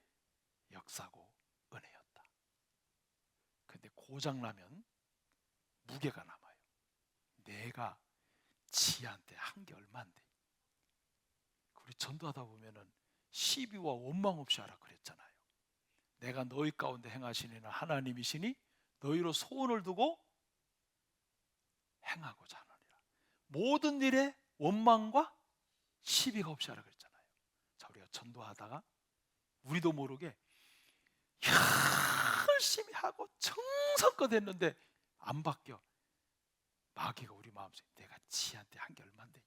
역사고 은혜였다. 근데 고장나면 무게가 남아요. 내가 지한테 한 게 얼만데. 우리 전도하다 보면은 시비와 원망 없이 하라 그랬잖아요. 내가 너희 가운데 행하시는 하나님이시니 너희로 소원을 두고 행하고자 하느니라. 모든 일에 원망과 시비가 없이 하라 그랬잖아요. 자, 우리가 전도하다가 우리도 모르게 열심히 하고 정성껏 했는데 안 바뀌어. 마귀가 우리 마음속에 내가 지한테 한 게 얼만데,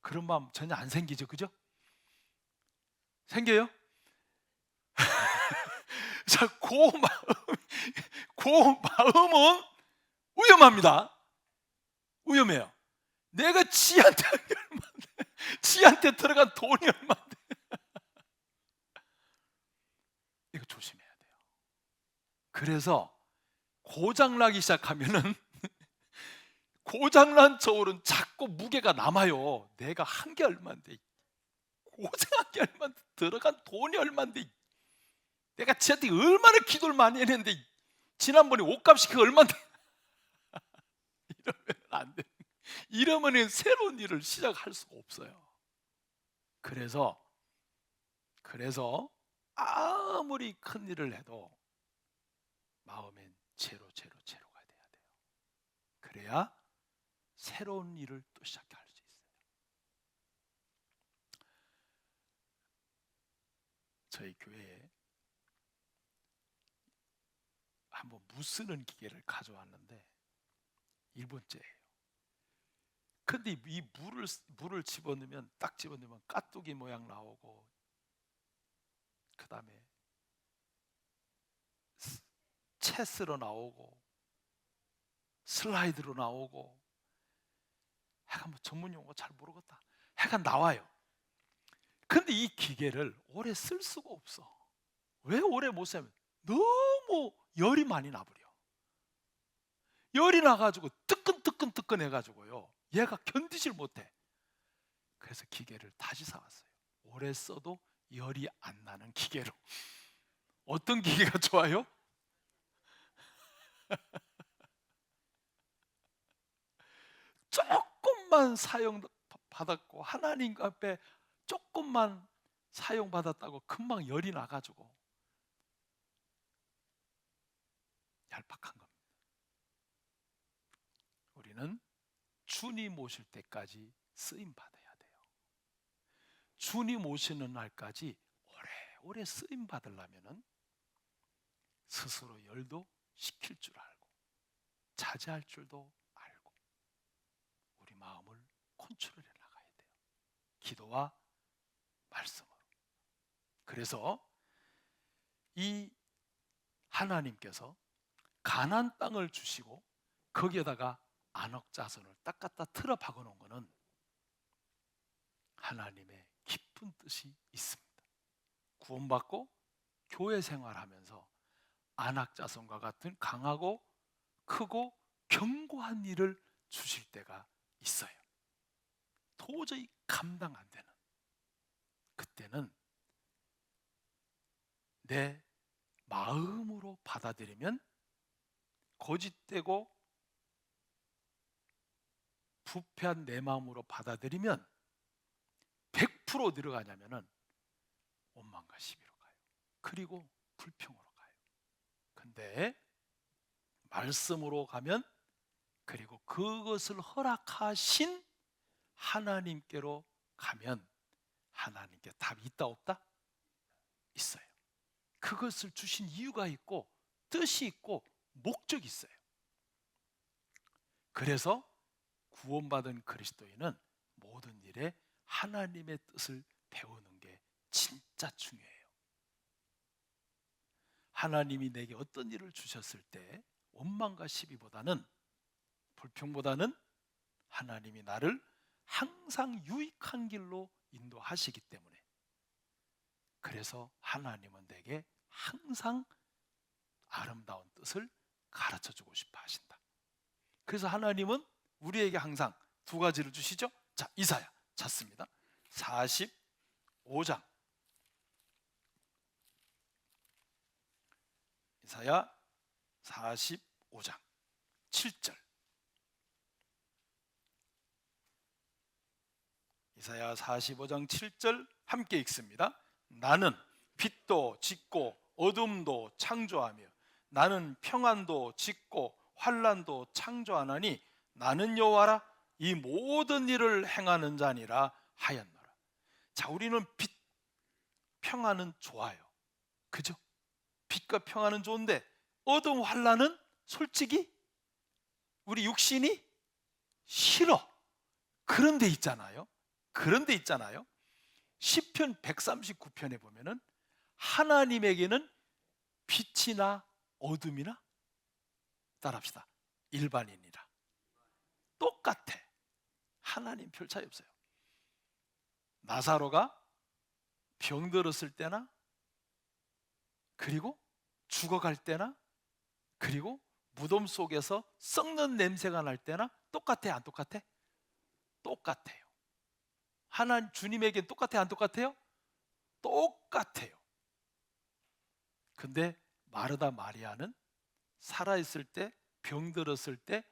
그런 마음 전혀 안 생기죠, 그죠? 생겨요? 자, 그 마음은 위험합니다. 위험해요. 내가 지한테 한 게 얼만데, 지한테 들어간 돈이 얼만데. 이거 조심해야 돼요. 그래서 고장나기 시작하면은 고장난 저울은 자꾸 무게가 남아요. 내가 한 게 얼만데, 고장한 게 얼만데, 들어간 돈이 얼만데, 내가 지한테 얼마나 기도를 많이 했는데, 지난번에 옷값이 그 얼만데. 이러면 안 돼. 이러면 새로운 일을 시작할 수가 없어요. 그래서 아무리 큰 일을 해도 마음엔 제로가 돼야 돼요. 그래야 새로운 일을 또 시작할 수 있어요. 저희 교회에 한번 무 쓰는 기계를 가져왔는데 1번째예요. 근데 이 물을 집어넣으면, 딱 집어넣으면 까뚜기 모양 나오고, 그 다음에 체스로 나오고 슬라이드로 나오고, 하여간 뭐 전문 용어 잘 모르겠다. 하여간 나와요. 근데 이 기계를 오래 쓸 수가 없어. 왜 오래 못 쓰면 너무 열이 많이 나버려. 열이 나가지고 뜨끈뜨끈 해가지고요, 얘가 견디질 못해. 그래서 기계를 다시 사왔어요. 오래 써도 열이 안 나는 기계로. 어떤 기계가 좋아요? 조금만 사용받았고, 하나님 앞에 조금만 사용받았다고 금방 열이 나가지고 얄팍한 겁니다. 우리는 주님 오실 때까지 쓰임 받아야 돼요. 주님 오시는 날까지 오래 쓰임 받으려면 스스로 열도 식힐 줄 알고 자제할 줄도 알고 우리 마음을 컨트롤해 나가야 돼요. 기도와 말씀으로. 그래서 이 하나님께서 가나안 땅을 주시고 거기에다가 안옥자손을 딱 갖다 틀어 박아 놓은 것은 하나님의 깊은 뜻이 있습니다. 구원받고 교회 생활하면서 안악자손과 같은 강하고 크고 견고한 일을 주실 때가 있어요. 도저히 감당 안 되는, 그때는 내 마음으로 받아들이면, 거짓되고 부패한 내 마음으로 받아들이면 100% 들어가냐면은 원망과 시비로 가요. 그리고 불평으로 가요. 근데 말씀으로 가면, 그리고 그것을 허락하신 하나님께로 가면, 하나님께 답이 있다 없다? 있어요. 그것을 주신 이유가 있고 뜻이 있고 목적이 있어요. 그래서 구원받은 그리스도인은 모든 일에 하나님의 뜻을 배우는 게 진짜 중요해요. 하나님이 내게 어떤 일을 주셨을 때 원망과 시비보다는, 불평보다는 하나님이 나를 항상 유익한 길로 인도하시기 때문에, 그래서 하나님은 내게 항상 아름다운 뜻을 가르쳐주고 싶어 하신다. 그래서 하나님은 우리에게 항상 두 가지를 주시죠. 자, 이사야 찾습니다. 45장. 이사야 45장 7절. 이사야 45장 7절 함께 읽습니다. 나는 빛도 짙고 어둠도 창조하며 나는 평안도 짓고 환난도 창조하나니 나는 여호와라 이 모든 일을 행하는 자니라 하였노라. 자, 우리는 빛, 평안은 좋아요. 그죠? 빛과 평안은 좋은데 어둠 환난은 솔직히 우리 육신이 싫어. 그런데 있잖아요. 시편 139편에 보면은 하나님에게는 빛이나 어둠이나 따라합시다. 일반인이라 똑같아. 하나님 별 차이 없어요. 나사로가 병들었을 때나 그리고 죽어갈 때나 그리고 무덤 속에서 썩는 냄새가 날 때나 똑같아요, 안 똑같아? 똑같아요. 하나님 주님에겐 똑같아요, 안 똑같아요? 똑같아요. 근데 마르다 마리아는 살아있을 때, 병들었을 때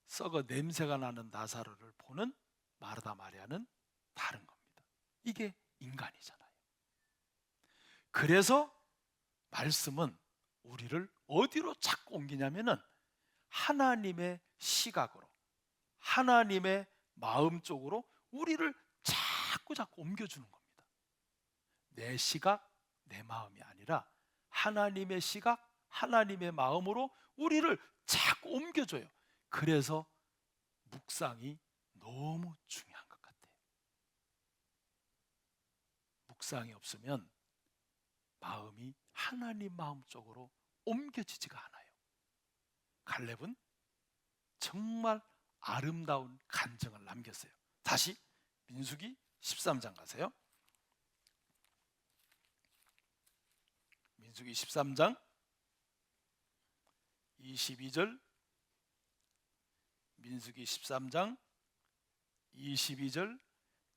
썩어 냄새가 나는 나사로를 보는 마르다 마리아는 다른 겁니다. 이게 인간이잖아요. 그래서 말씀은 우리를 어디로 자꾸 옮기냐면은 하나님의 시각으로, 하나님의 마음 쪽으로 우리를 자꾸 옮겨주는 겁니다. 내 시각, 내 마음이 아니라 하나님의 시각, 하나님의 마음으로 우리를 자꾸 옮겨줘요. 그래서 묵상이 너무 중요한 것 같아요. 묵상이 없으면 마음이 하나님 마음 쪽으로 옮겨지지가 않아요. 갈렙은 정말 아름다운 간증을 남겼어요. 다시 민수기 13장 가세요. 민수기 13장 22절, 민수기 13장 22절,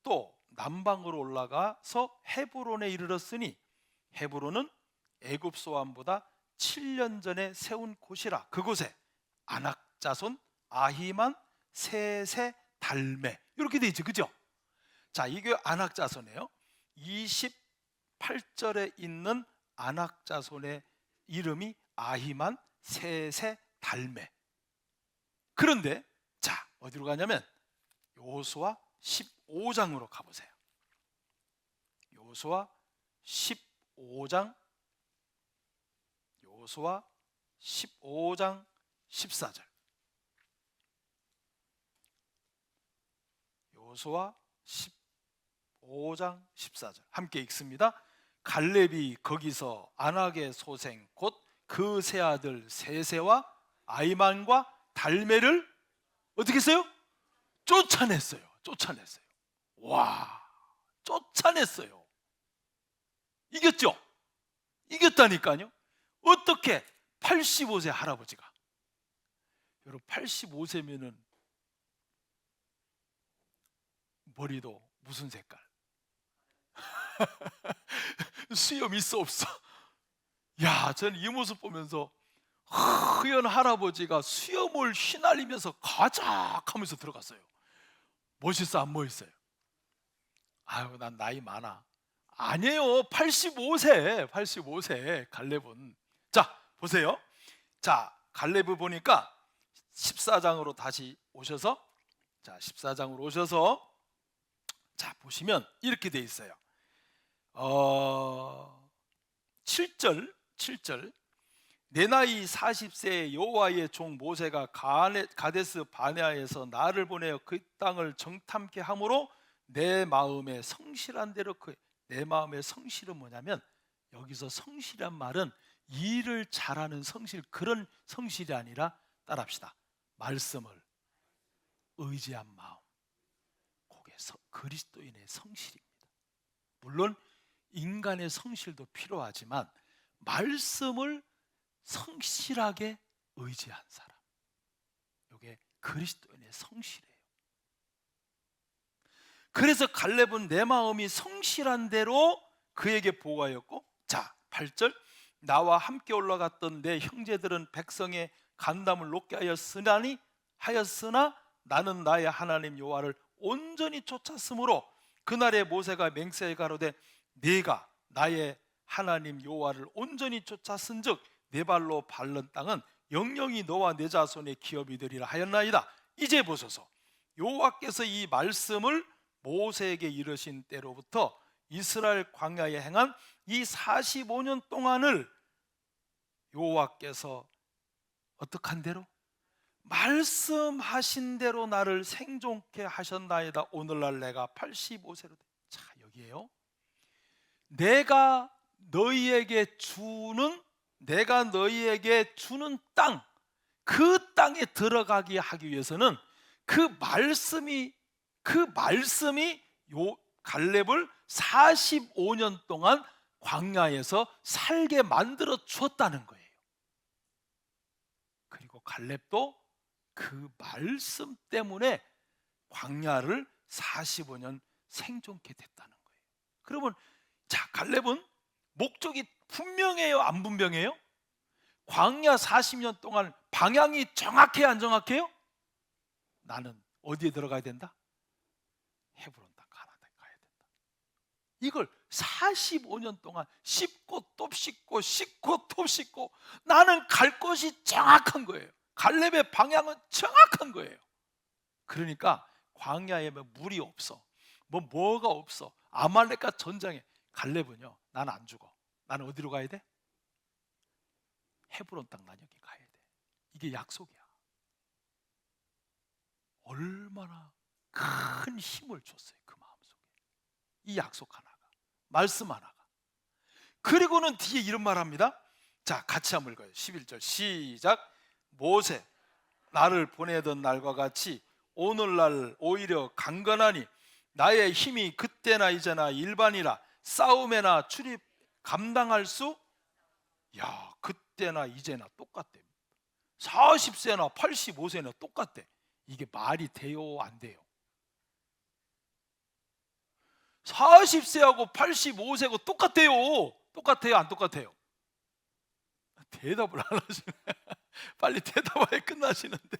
또 남방으로 올라가서 헤브론에 이르렀으니 헤브론은 애굽 소환보다 7년 전에 세운 곳이라. 그곳에 아낙 자손 아히만 세세 달메 이렇게 돼 있죠, 그죠? 자, 이게 아낙 자손이에요. 28절에 있는 아낙 자손의 이름이 아히만 세세 달메. 그런데 자, 어디로 가냐면 여호수아 15장으로 가보세요. 여호수아 15장 14절. 여호수아 15장 14절 함께 읽습니다. 갈렙이 거기서 아낙의 소생 곧 그 세 아들 세세와 아이만과 달메를 어떻게 했어요? 쫓아냈어요. 와, 쫓아냈어요. 이겼죠? 이겼다니까요. 어떻게 85세 할아버지가, 여러분 85세면은 머리도 무슨 색깔? 수염 있어 없어? 야, 저는 이 모습 보면서 허연 할아버지가 수염을 휘날리면서 가작 하면서 들어갔어요. 멋있어 안 멋있어요? 아유, 난 나이 많아. 아니에요. 85세 갈렙은. 자, 보세요. 자, 갈렙을 보니까 14장으로 다시 오셔서, 자, 14장으로 오셔서, 자, 보시면 이렇게 돼 있어요. 7절 내 나이 40세에 여호와의 종 모세가 가데스 바네아에서 나를 보내어 그 땅을 정탐케 함으로 내 마음에 성실한 대로 내 마음의 성실은 뭐냐면, 여기서 성실한 말은 일을 잘하는 성실, 그런 성실이 아니라 따라합시다. 말씀을 의지한 마음, 그게 그리스도인의 성실입니다. 물론 인간의 성실도 필요하지만 말씀을 성실하게 의지한 사람, 이게 그리스도인의 성실이에요. 그래서 갈렙은 내 마음이 성실한 대로 그에게 보고하였고, 자, 8절 나와 함께 올라갔던 내 형제들은 백성의 간담을 높게 하였으나 나는 나의 하나님 여호와를 온전히 쫓았으므로 그날에 모세가 맹세에 가로되 네가 나의 하나님 여호와를 온전히 쫓았은즉 내 발로 밟는 땅은 영영이 너와 내 자손의 기업이 되리라 하였나이다. 이제 보소서, 여호와께서 이 말씀을 모세에게 이르신 때로부터 이스라엘 광야에 행한 이 45년 동안을 여호와께서 어떻게 한 대로? 말씀하신 대로 나를 생존케 하셨나이다. 오늘날 내가 85세로 돼. 자, 여기에요. 내가 너희에게 주는 땅, 그 땅에 들어가게 하기 위해서는 그 말씀이 요 갈렙을 45년 동안 광야에서 살게 만들어 주었다는 거예요. 그리고 갈렙도 그 말씀 때문에 광야를 45년 생존케 됐다는 거예요. 그러면 자, 갈렙은 목적이 분명해요, 안 분명해요? 광야 40년 동안 방향이 정확해요, 안 정확해요? 나는 어디에 들어가야 된다? 헤브론 땅 가나안에 가야 된다. 이걸 45년 동안 씹고 또 씹고 씹고 또 씹고, 나는 갈 곳이 정확한 거예요. 갈렙의 방향은 정확한 거예요. 그러니까 광야에 물이 없어, 뭐가 없어, 아말렉과 전장에 갈렙은요, 나는 안 죽어. 나는 어디로 가야 돼? 헤브론 땅, 난 여기 가야 돼. 이게 약속이야. 얼마나 큰 힘을 줬어요, 그 마음속에. 이 약속 하나가, 말씀 하나가. 그리고는 뒤에 이런 말 합니다. 자, 같이 한번 읽어요. 11절 시작. 모세, 나를 보내던 날과 같이 오늘날 오히려 강건하니 나의 힘이 그때나 이제나 일반이라 싸움에나 출입 감당할 수, 야, 그때나 이제나 똑같대. 40세나 85세나 똑같대. 이게 말이 돼요, 안 돼요? 40세하고 85세고 똑같대요. 똑같아요, 안 똑같아요? 대답을 안 하시네. 빨리 대답하게 끝나시는데.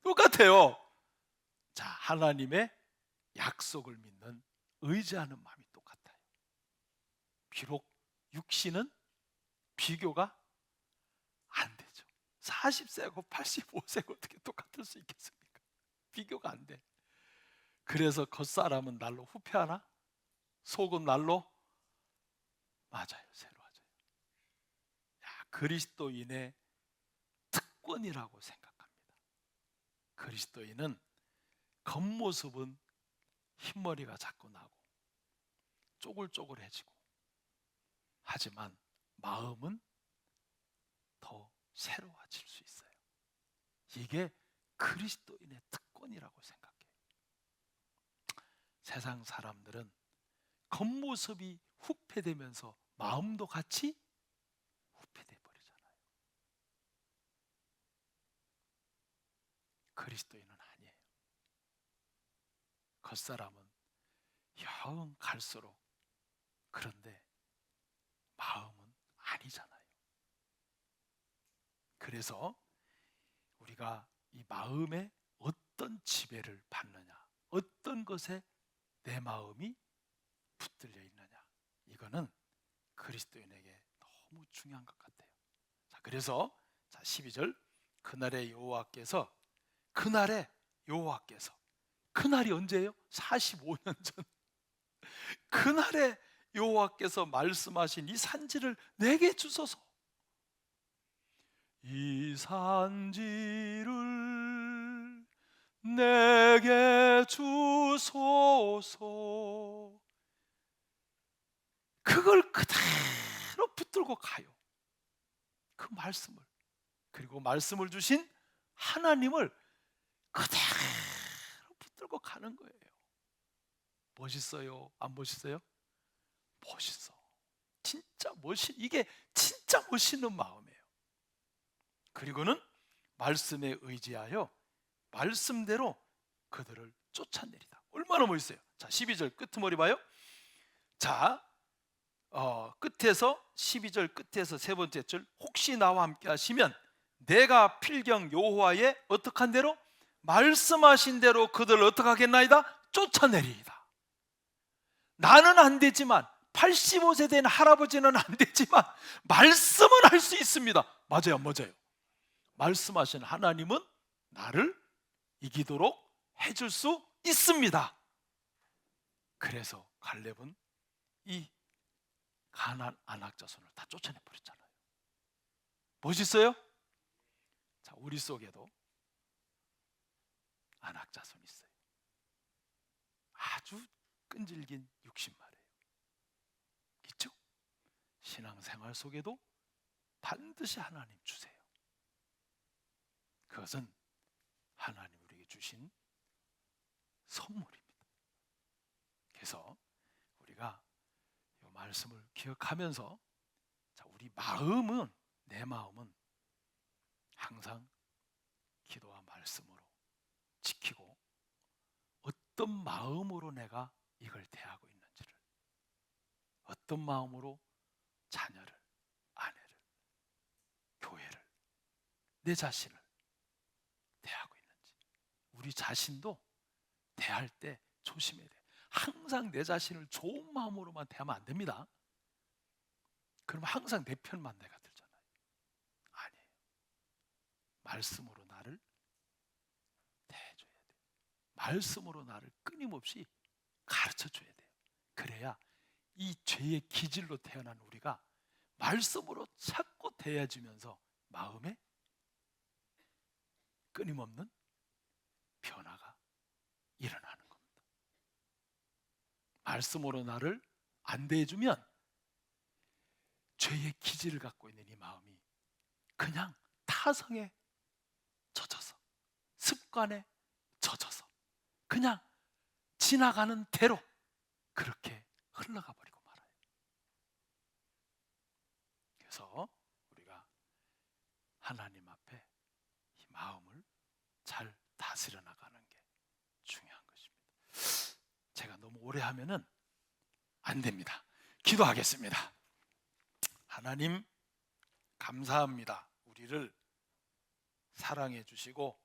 똑같아요. 자, 하나님의 약속을 믿는, 의지하는 마음이 똑같아요. 비록 육신은 비교가 안 되죠. 40세하고 85세가 어떻게 똑같을 수 있겠습니까? 비교가 안 돼. 그래서 겉사람은 날로 후패하나? 속은 날로? 맞아요, 새로워져요. 그리스도인의 특권이라고 생각합니다. 그리스도인은 겉모습은 흰머리가 자꾸 나고 쪼글쪼글해지고, 하지만 마음은 더 새로워질 수 있어요. 이게 그리스도인의 특권이라고 생각해요. 세상 사람들은 겉모습이 후패되면서 마음도 같이 후패돼 버리잖아요. 그리스도인은 아니에요. 겉사람은 영 갈수록, 그런데 마음은 아니잖아요. 그래서 우리가 이 마음에 어떤 지배를 받느냐, 어떤 것에 내 마음이 붙들려 있느냐, 이거는 그리스도인에게 너무 중요한 것 같아요. 자, 그래서 12절 그날의 여호와께서, 그날이 언제예요? 45년 전. 그날에 여호와께서 말씀하신 이 산지를 내게 주소서. 이 산지를 내게 주소서. 그걸 그대로 붙들고 가요. 그 말씀을. 그리고 말씀을 주신 하나님을 그대로 붙들고 가는 거예요. 멋있어요? 안 멋있어요? 멋있어. 진짜 이게 진짜 멋있는 마음이에요. 그리고는 말씀에 의지하여 말씀대로 그들을 쫓아내리다. 얼마나 멋있어요. 자, 12절 끝머리 봐요. 자, 끝에서 12절 끝에서 세 번째 절, 혹시 나와 함께 하시면 내가 필경 여호와의 어떡한 대로, 말씀하신 대로 그들을 어떻게 하겠나이다? 쫓아내리이다. 나는 안 되지만 85세 된 할아버지는 안 되지만 말씀은 할 수 있습니다. 맞아요, 맞아요. 말씀하신 하나님은 나를 이기도록 해줄 수 있습니다. 그래서 갈렙은 이 가나안 안악 자손을 다 쫓아내 버렸잖아요. 멋있어요? 자, 우리 속에도 안악 자손이 있어요. 아주 끈질긴 육신 말이에요. 있죠? 신앙생활 속에도 반드시 하나님 주세요. 그것은 하나님 우리에게 주신 선물입니다. 그래서 우리가 이 말씀을 기억하면서, 자, 우리 마음은, 내 마음은 항상 기도와 말씀으로 지키고, 어떤 마음으로 내가 이걸 대하고 있는지를, 어떤 마음으로 자녀를, 아내를, 교회를, 내 자신을 대하고 있는지, 우리 자신도 대할 때 조심해야 돼요. 항상 내 자신을 좋은 마음으로만 대하면 안 됩니다. 그럼 항상 내 편만 내가 들잖아요. 아니에요. 말씀으로 나를 대해줘야 돼요. 말씀으로 나를 끊임없이 가르쳐줘야 돼요. 그래야 이 죄의 기질로 태어난 우리가 말씀으로 자꾸 대해주면서 마음에 끊임없는 변화가 일어나는 겁니다. 말씀으로 나를 안 대해주면 죄의 기질을 갖고 있는 이 마음이 그냥 타성에 젖어서, 습관에 젖어서 그냥 지나가는 대로 그렇게 흘러가 버리고 말아요. 그래서 우리가 하나님 앞에 이 마음을 잘 다스려 나가는 게 중요한 것입니다. 제가 너무 오래 하면은 안 됩니다. 기도하겠습니다. 하나님, 감사합니다. 우리를 사랑해 주시고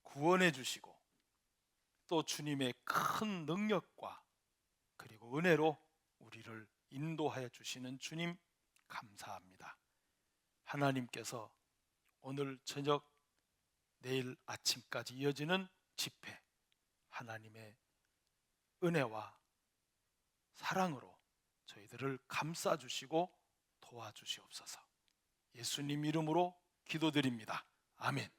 구원해 주시고 또 주님의 큰 능력과 그리고 은혜로 우리를 인도하여 주시는 주님, 감사합니다. 하나님께서 오늘 저녁, 내일 아침까지 이어지는 집회, 하나님의 은혜와 사랑으로 저희들을 감싸주시고 도와주시옵소서. 예수님 이름으로 기도드립니다. 아멘.